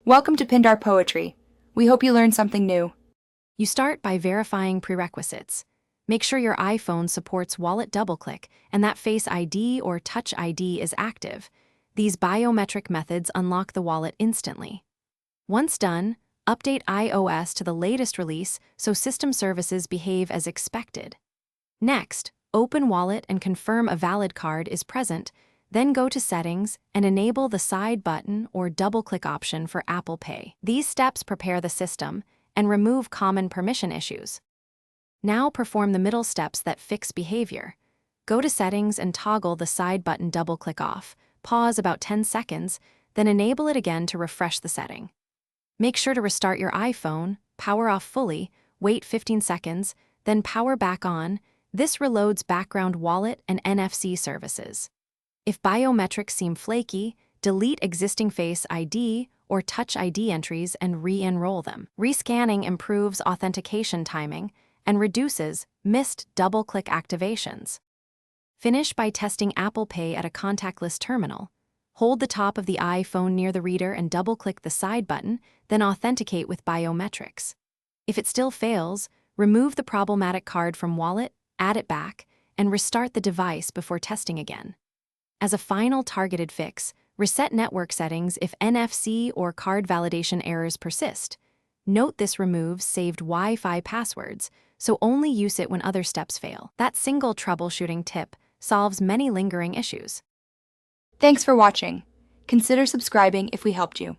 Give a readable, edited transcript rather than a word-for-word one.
Welcome to Pindar Poetry. We hope you learned something new. You start by verifying prerequisites. Make sure your iPhone supports wallet double-click and that Face ID or Touch ID is active. These biometric methods unlock the wallet instantly. Once done, update iOS to the latest release so system services behave as expected. Next, open Wallet and confirm a valid card is present, then go to Settings and enable the side button or double-click option for Apple Pay. These steps prepare the system and remove common permission issues. Now perform the middle steps that fix behavior. Go to Settings and toggle the side button double-click off, pause about 10 seconds, then enable it again to refresh the setting. Make sure to restart your iPhone, power off fully, wait 15 seconds, then power back on. This reloads background wallet and NFC services. If biometrics seem flaky, delete existing Face ID or Touch ID entries and re-enroll them. Rescanning improves authentication timing and reduces missed double-click activations. Finish by testing Apple Pay at a contactless terminal. Hold the top of the iPhone near the reader and double-click the side button, then authenticate with biometrics. If it still fails, remove the problematic card from Wallet, add it back, and restart the device before testing again. As a final targeted fix, reset network settings if NFC or card validation errors persist. Note this removes saved Wi-Fi passwords, so only use it when other steps fail. That single troubleshooting tip solves many lingering issues. Thanks for watching. Consider subscribing if we helped you.